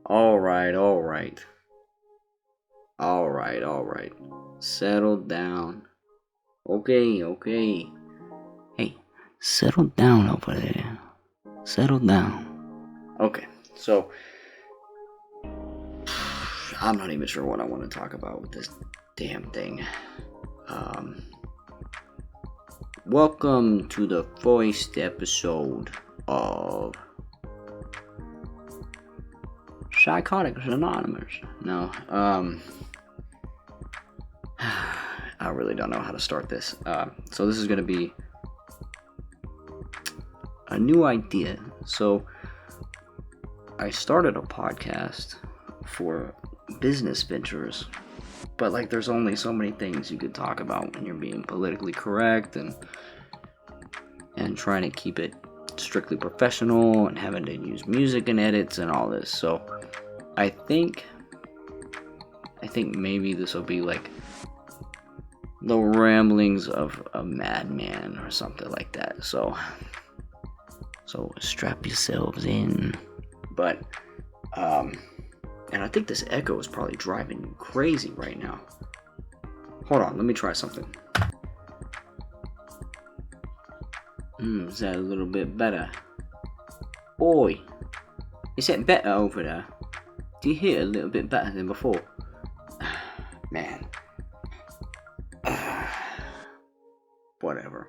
Alright, alright. Alright. Settle down. Okay. Hey, settle down over there. Settle down. Okay, so I'm not even sure what I want to talk about with this damn thing. Um, Welcome to the first episode of Psychotics Anonymous. No, I really don't know how to start this. So this is going to be a new idea. So I started a podcast for business ventures, but like there's only so many things you could talk about when you're being politically correct and trying to keep it strictly professional and having to use music and edits and all this. So I think maybe this will be like the ramblings of a madman or something like that. So strap yourselves in. But and I think this echo is probably driving you crazy right now. Hold on, let me try something. Is that a little bit better? Oi, is that better over there? Do you hear a little bit better than before? Man. Whatever.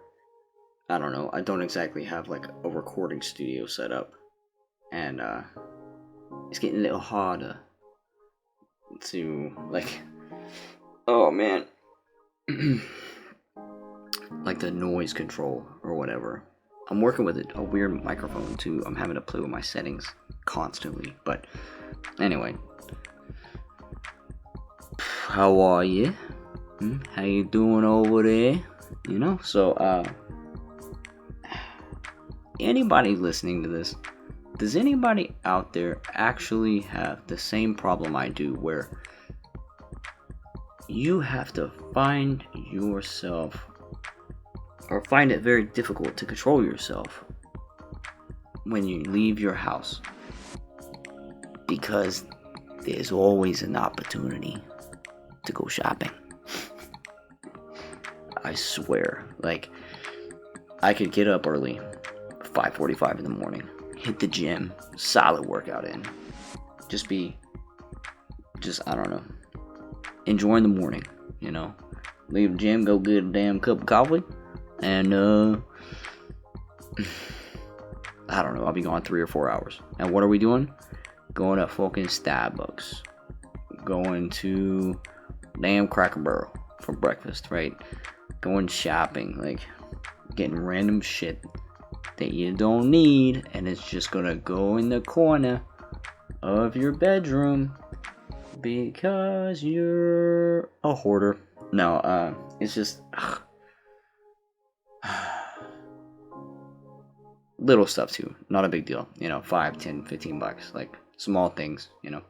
I don't know. I don't exactly have like a recording studio set up. And it's getting a little harder to like, oh man. Like the noise control or whatever. I'm working with a weird microphone too. I'm having to play with my settings constantly. But anyway, how are you? How you doing over there? You know, so anybody listening to this, does anybody out there actually have the same problem I do where you have to find yourself or find it very difficult to control yourself when you leave your house because there's always an opportunity to go shopping? I swear, like, I could get up early, 5:45 in the morning, hit the gym, solid workout in, I don't know, enjoying the morning, you know, leave the gym, go get a damn cup of coffee, and, I don't know, I'll be gone 3 or 4 hours. And what are we doing? Going to fucking Starbucks, going to damn Cracker Barrel for breakfast, right? Going shopping, like getting random shit that you don't need, and it's just gonna go in the corner of your bedroom because you're a hoarder. No, it's just little stuff too, not a big deal, you know, 5, 10, 15 bucks, like small things, you know.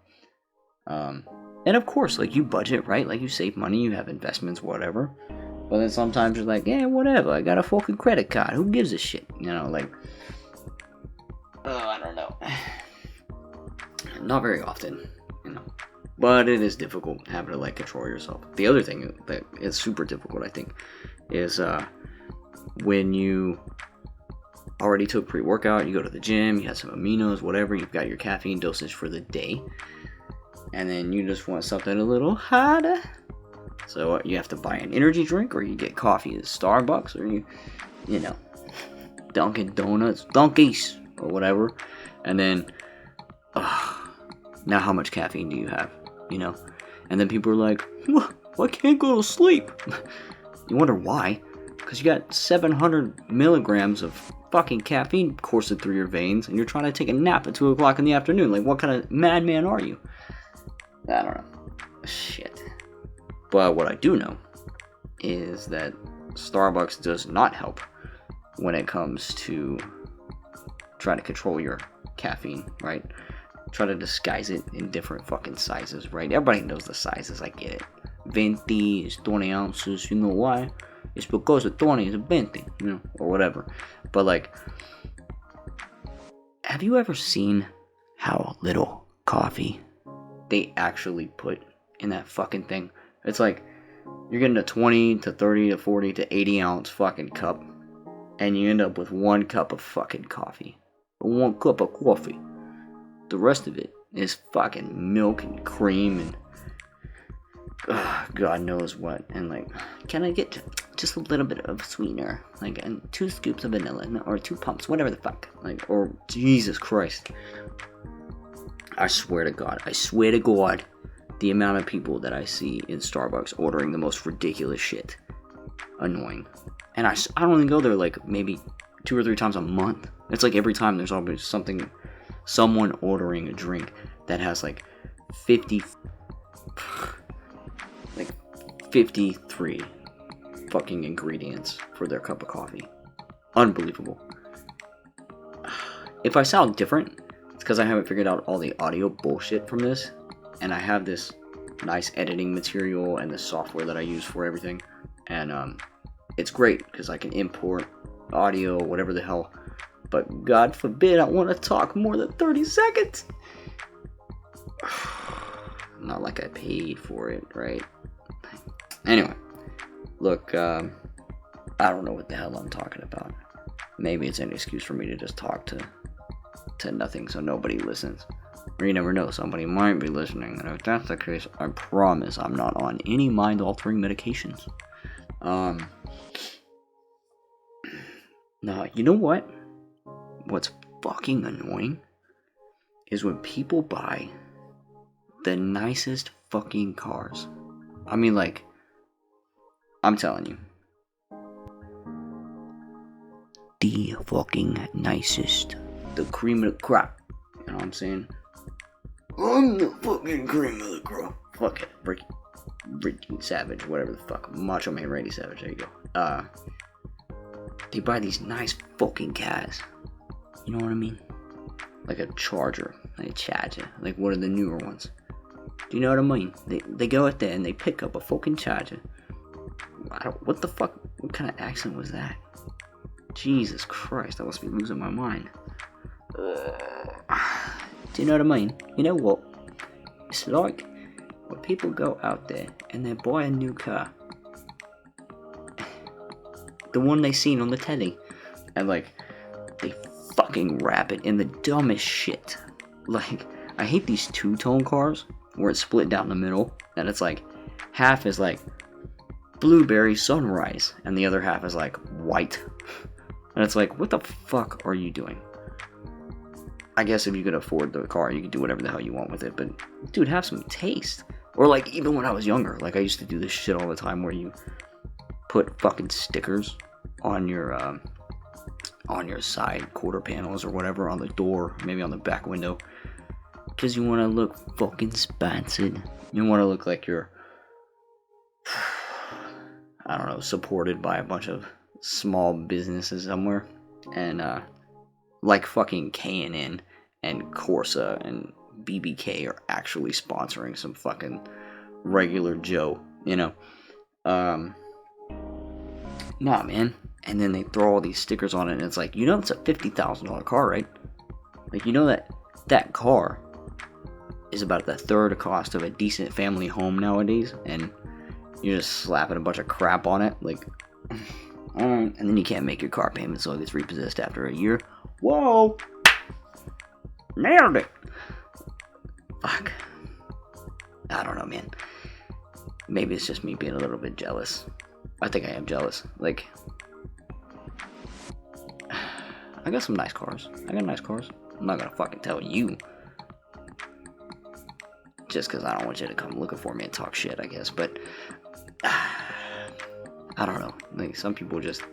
And of course, like you budget, right? Like you save money, you have investments, whatever. But then sometimes you're like, yeah, whatever, I got a fucking credit card, who gives a shit? You know, like, I don't know. Not very often, you know. But it is difficult having to, like, control yourself. The other thing that is super difficult, I think, is when you already took pre-workout, you go to the gym, you have some aminos, whatever, you've got your caffeine dosage for the day, and then you just want something a little harder. So you have to buy an energy drink, or you get coffee at Starbucks, or you know, Dunkin' Donuts, Dunkies, or whatever. And then, now how much caffeine do you have? You know? And then people are like, well, I can't go to sleep. You wonder why? Because you got 700 milligrams of fucking caffeine coursing through your veins, and you're trying to take a nap at 2 o'clock in the afternoon. Like, what kind of madman are you? I don't know. Shit. But what I do know is that Starbucks does not help when it comes to trying to control your caffeine, right? Try to disguise it in different fucking sizes, right? Everybody knows the sizes, I get it. 20 is 20 ounces, you know why? It's because the 20 is a 20, you know, or whatever. But like, have you ever seen how little coffee they actually put in that fucking thing. It's like you're getting a 20 to 30 to 40 to 80 ounce fucking cup, and you end up with 1 cup of fucking coffee. 1 cup of coffee. The rest of it is fucking milk and cream and God knows what. And like, can I get just a little bit of sweetener? Like, and 2 scoops of vanilla, or 2 pumps, whatever the fuck. Like, or Jesus Christ. I swear to God, the amount of people that I see in Starbucks ordering the most ridiculous shit. Annoying. And I don't even go there like maybe 2 or 3 times a month. It's like every time there's always someone ordering a drink that has like 53 fucking ingredients for their cup of coffee. Unbelievable. If I sound different, it's because I haven't figured out all the audio bullshit from this, and I have this nice editing material and the software that I use for everything, and it's great because I can import audio, whatever the hell, but God forbid I want to talk more than 30 seconds. Not like I paid for it, right? Anyway, look, I don't know what the hell I'm talking about. Maybe it's an excuse for me to just talk to nothing so nobody listens. Or you never know, somebody might be listening. And if that's the case, I promise I'm not on any mind-altering medications. Now, you know what? What's fucking annoying is when people buy the nicest fucking cars. I mean, like, I'm telling you. The fucking nicest. The cream of the crop. You know what I'm saying? I'm the fucking cream of the crop. Fuck it. Ricky Savage, whatever the fuck. Macho Man Randy Savage, there you go. They buy these nice fucking cars. You know what I mean? Like a Charger. Like a Charger. Like one of the newer ones. Do you know what I mean? They go out there and they pick up a fucking Charger. What the fuck? What kind of accent was that? Jesus Christ, I must be losing my mind. Do you know what I mean? You know what? It's like when people go out there and they buy a new car. The one they seen on the telly. And like, they fucking wrap it in the dumbest shit. Like, I hate these two-tone cars where it's split down the middle. And it's like, half is like blueberry sunrise. And the other half is like white. And it's like, what the fuck are you doing? I guess if you could afford the car, you could do whatever the hell you want with it. But, dude, have some taste. Or, like, even when I was younger, like, I used to do this shit all the time where you put fucking stickers on your side quarter panels or whatever, on the door, maybe on the back window. Because you want to look fucking sponsored. You want to look like you're, I don't know, supported by a bunch of small businesses somewhere. And, like fucking K&N and Corsa and BBK are actually sponsoring some fucking regular Joe, you know? Nah, man. And then they throw all these stickers on it, and it's like, you know it's a $50,000 car, right? Like, you know that car is about the third cost of a decent family home nowadays, and you're just slapping a bunch of crap on it, like, and then you can't make your car payment, so it gets repossessed after a year. Whoa! Nailed it! Fuck. I don't know, man. Maybe it's just me being a little bit jealous. I think I am jealous. Like, I got some nice cars. I got nice cars. I'm not gonna fucking tell you. Just because I don't want you to come looking for me and talk shit, I guess. But, I don't know. Like, some people just...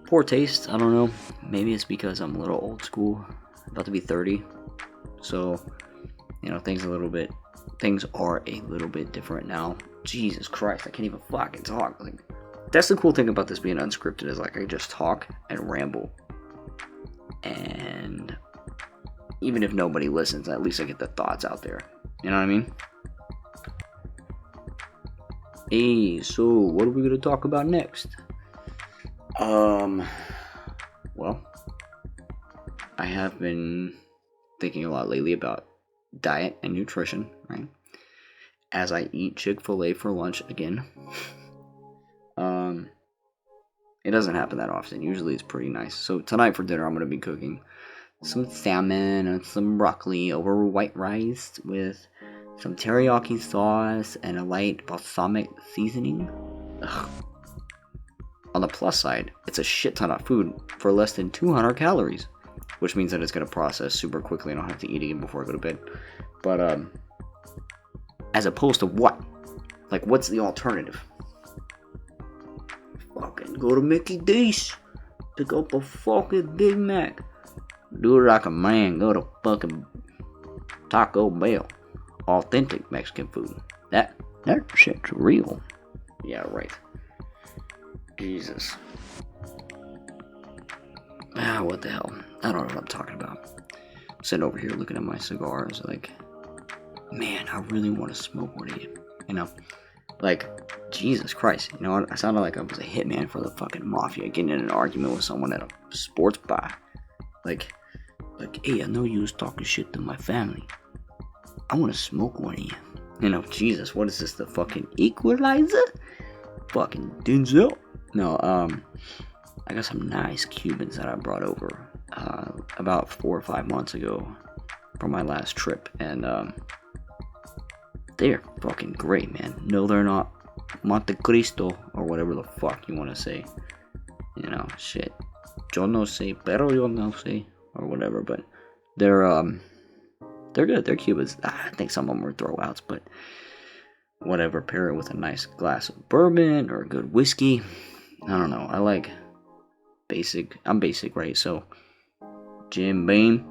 poor taste, I don't know. Maybe it's because I'm a little old school. About to be 30. So, you know, things are a little bit different now. Jesus Christ, I can't even fucking talk. Like, that's the cool thing about this being unscripted, is like I just talk and ramble. And even if nobody listens, at least I get the thoughts out there. You know what I mean? Hey, so what are we gonna talk about next? Well, I have been thinking a lot lately about diet and nutrition, right? As I eat Chick-fil-A for lunch again. It doesn't happen that often. Usually it's pretty nice. So tonight for dinner I'm going to be cooking some salmon and some broccoli over white rice with some teriyaki sauce and a light balsamic seasoning. Ugh. On the plus side, it's a shit ton of food for less than 200 calories, which means that it's going to process super quickly and I don't have to eat again before I go to bed. But, as opposed to what? Like, what's the alternative? Fucking go to Mickey D's, pick up a fucking Big Mac, do it like a man, go to fucking Taco Bell, authentic Mexican food. That shit's real. Yeah, right. Jesus. What the hell? I don't know what I'm talking about. I'm sitting over here looking at my cigars, like, man, I really want to smoke one of you. You know? Like, Jesus Christ. You know, I sounded like I was a hitman for the fucking mafia, getting in an argument with someone at a sports bar. Like, hey, I know you was talking shit to my family. I want to smoke one of you. You know, Jesus, what is this, the fucking Equalizer? Fucking Denzel? No, I got some nice Cubans that I brought over about 4 or 5 months ago from my last trip, and they're fucking great, man. No, they're not Monte Cristo or whatever the fuck you want to say. You know, shit. Yo no sé, pero yo no sé, or whatever. But they're good. They're Cubans. I think some of them were throwouts, but whatever. Pair it with a nice glass of bourbon or a good whiskey. I don't know. I like basic. I'm basic, right? So Jim Beam.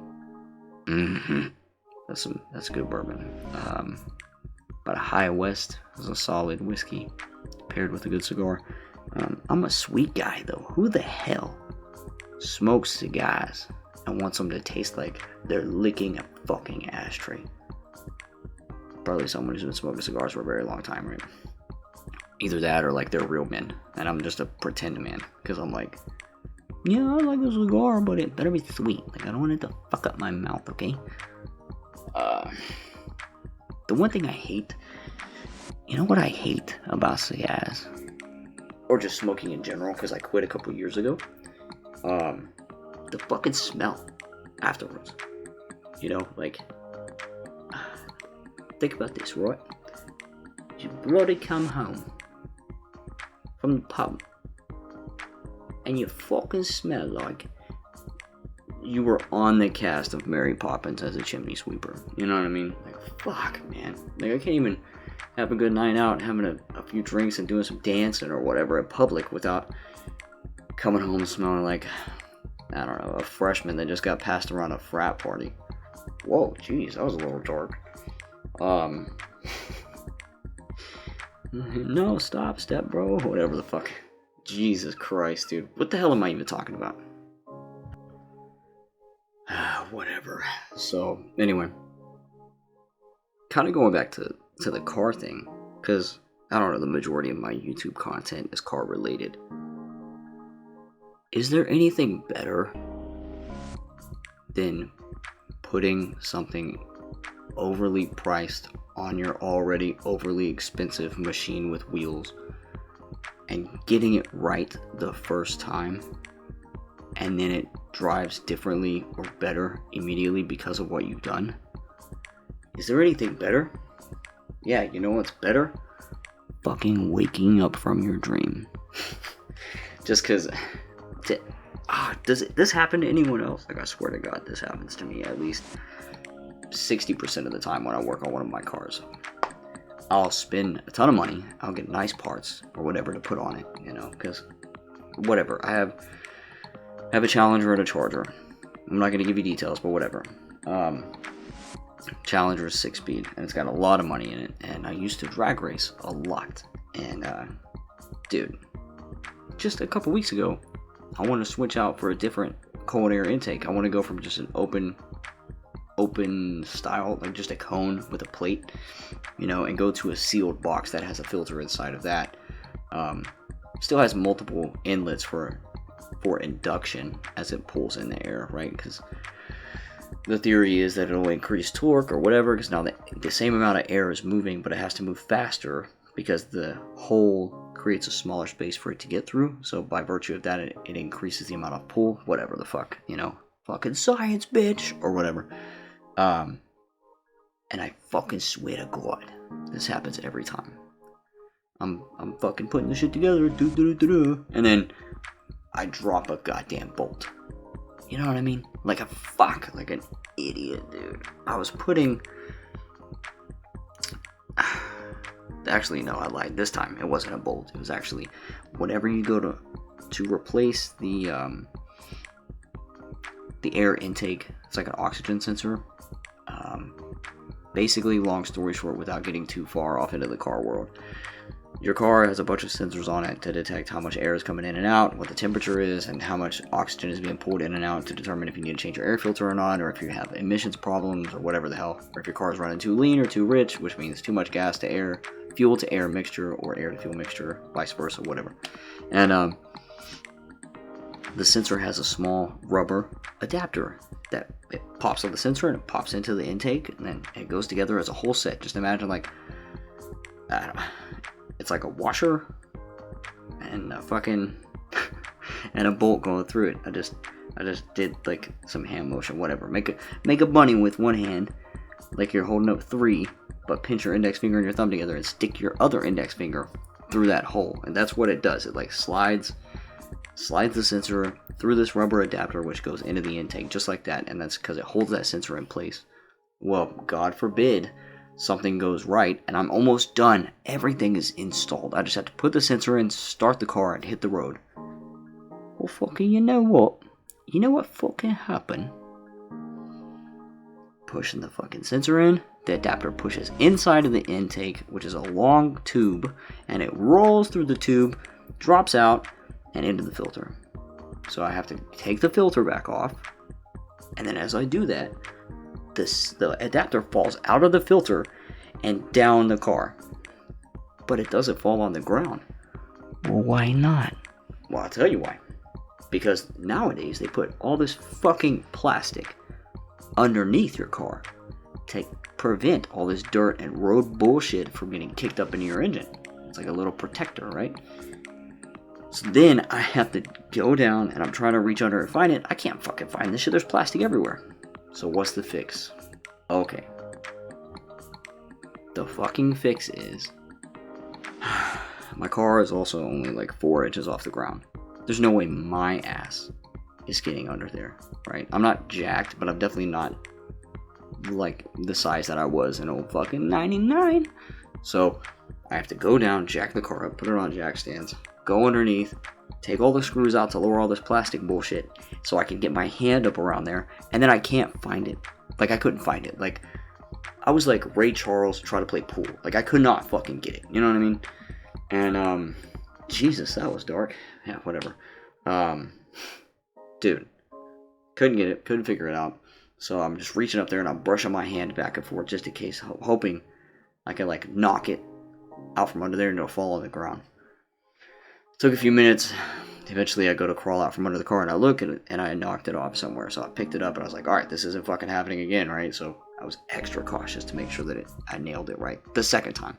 That's good bourbon. But a High West is a solid whiskey paired with a good cigar. I'm a sweet guy though. Who the hell smokes cigars and wants them to taste like they're licking a fucking ashtray? Probably someone who's been smoking cigars for a very long time, right? Either that or like they're real men, and I'm just a pretend man because I'm like, yeah, I like a cigar, but it better be sweet. Like I don't want it to fuck up my mouth, okay? The one thing I hate, you know what I hate about cigars, or just smoking in general, because I quit a couple years ago, the fucking smell afterwards. You know, like, think about this, right? Your brother come home from the pub, and you fucking smell like you were on the cast of Mary Poppins as a chimney sweeper. You know what I mean? Like, fuck, man. Like, I can't even have a good night out, having a few drinks and doing some dancing or whatever in public without coming home smelling like, I don't know, a freshman that just got passed around a frat party. Whoa, jeez, that was a little dark. No, stop, step bro, whatever the fuck. Jesus Christ, dude. What the hell am I even talking about? Whatever. So, anyway. Kind of going back to the car thing. Because, I don't know, the majority of my YouTube content is car related. Is there anything better than putting something overly priced on your already overly expensive machine with wheels and getting it right the first time, and then it drives differently or better immediately because of what you've done? Is there anything better? Yeah, you know what's better? Fucking waking up from your dream. Just because... does this happen to anyone else? Like, I swear to God, this happens to me at least 60% of the time when I work on one of my cars. I'll spend a ton of money, I'll get nice parts or whatever to put on it, you know, because whatever. I have a Challenger and a Charger. I'm not going to give you details, but whatever. Challenger is 6-speed, and it's got a lot of money in it, and I used to drag race a lot. And, dude, just a couple weeks ago, I want to switch out for a different cold air intake. I want to go from just an open style, like just a cone with a plate, you know, and go to a sealed box that has a filter inside of that. Still has multiple inlets for induction as it pulls in the air, right? Because the theory is that it'll increase torque or whatever, because now the same amount of air is moving, but it has to move faster because the hole creates a smaller space for it to get through. So by virtue of that, it increases the amount of pull, whatever the fuck, fucking science, bitch, or whatever. And I fucking swear to God, this happens every time. I'm fucking putting the shit together, and then I drop a goddamn bolt. You know what I mean? Like an idiot, dude. I was putting... Actually, no, I lied. This time, it wasn't a bolt. It was actually whenever you go to replace the air intake. It's like an oxygen sensor. Basically, long story short, without getting too far off into the car world, your car has a bunch of sensors on it to detect how much air is coming in and out, what the temperature is, and how much oxygen is being pulled in and out to determine if you need to change your air filter or not, or if you have emissions problems or whatever the hell, or if your car is running too lean or too rich, which means too much gas to air, fuel to air mixture, or air to fuel mixture, vice versa, whatever. And the sensor has a small rubber adapter that it pops on the sensor and it pops into the intake, and then it goes together as a whole set. Just imagine it's like a washer and a fucking and a bolt going through it. I just did like some hand motion, whatever. Make a bunny with one hand, like you're holding up 3, but pinch your index finger and your thumb together and stick your other index finger through that hole, and that's what it does. It like slides the sensor through this rubber adapter, which goes into the intake just like that, and that's because it holds that sensor in place. Well, God forbid something goes right, and I'm almost done. Everything is installed. I just have to put the sensor in, start the car, and hit the road. Well, fucking, you know what? You know what fucking happened? Pushing the fucking sensor in, the adapter pushes inside of the intake, which is a long tube, and it rolls through the tube, drops out, and into the filter. So I have to take the filter back off, and then as I do that, the adapter falls out of the filter and down the car. But it doesn't fall on the ground. Well, why not? Well, I'll tell you why. Because nowadays they put all this fucking plastic underneath your car to prevent all this dirt and road bullshit from getting kicked up into your engine. It's like a little protector, right? So then I have to go down and I'm trying to reach under and find it. I can't fucking find this shit. There's plastic everywhere. So what's the fix? Okay. The fucking fix is my car is also only like 4 inches off the ground. There's no way my ass is getting under there, right? I'm not jacked, but I'm definitely not like the size that I was in old fucking 99. So I have to go down, jack the car up, put it on jack stands, go underneath, take all the screws out to lower all this plastic bullshit so I can get my hand up around there, and then I can't find it. Like, I couldn't find it. Like, I was like Ray Charles trying to play pool. Like, I could not fucking get it. You know what I mean? And, Jesus, that was dark. Yeah, whatever. Dude, couldn't get it, couldn't figure it out. So I'm just reaching up there and I'm brushing my hand back and forth just in case, hoping I can, like, knock it out from under there and it'll fall on the ground. Took a few minutes. Eventually I go to crawl out from under the car and I look and I knocked it off somewhere. So I picked it up and I was like, alright, this isn't fucking happening again, right? So I was extra cautious to make sure that I nailed it right the second time.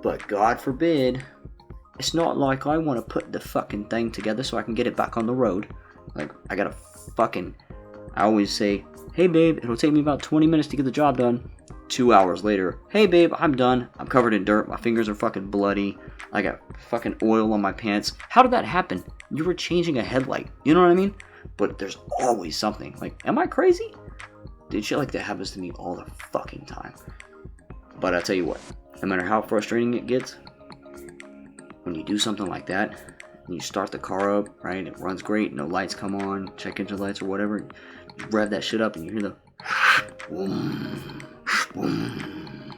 But God forbid, it's not like I want to put the fucking thing together so I can get it back on the road. Like, I gotta fucking, I always say, hey babe, it'll take me about 20 minutes to get the job done. 2 hours later, hey babe, I'm done. I'm covered in dirt. My fingers are fucking bloody. I got fucking oil on my pants. How did that happen? You were changing a headlight. You know what I mean? But there's always something. Like, am I crazy? Dude, shit like that happens to me all the fucking time. But I tell you what, no matter how frustrating it gets, when you do something like that, and you start the car up, right, it runs great, no lights come on, check engine lights or whatever, you rev that shit up and you hear the boom, boom.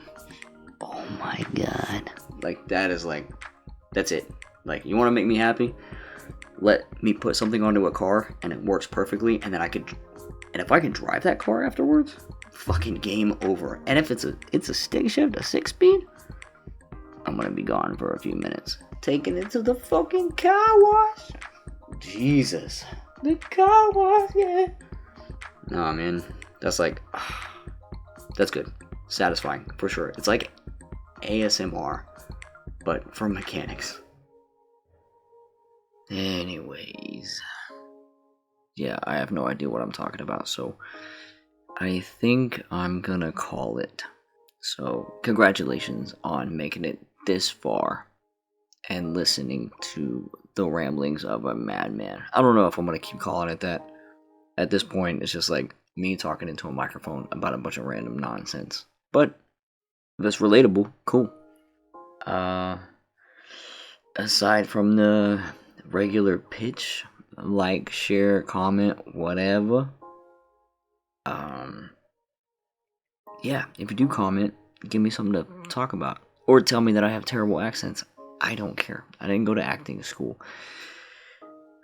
Oh my God. Like, that is like, that's it. Like, you want to make me happy? Let me put something onto a car and it works perfectly, and then and if I can drive that car afterwards, fucking game over. And if it's a stick shift, a 6-speed, I'm gonna be gone for a few minutes. Taking it to the fucking car wash. Jesus. The car wash, yeah. Nah, man, that's like, that's good, satisfying for sure. It's like ASMR, but for mechanics. Anyways, yeah, I have no idea what I'm talking about, so I think I'm gonna call it. So, congratulations on making it this far and listening to the ramblings of a madman. I don't know if I'm gonna keep calling it that. At this point, it's just like me talking into a microphone about a bunch of random nonsense. But if it's relatable, cool. Uh, Aside from the regular pitch, like, share, comment, whatever. Um, yeah, if you do comment, give me something to talk about, or tell me that I have terrible accents. I don't care. I didn't go to acting school.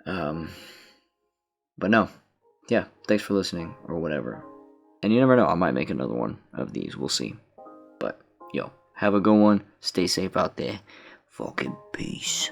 Um, but no, yeah. Thanks for listening, or whatever. And you never know, I might make another one of these. We'll see. But yo, have a good one. Stay safe out there. Fucking peace.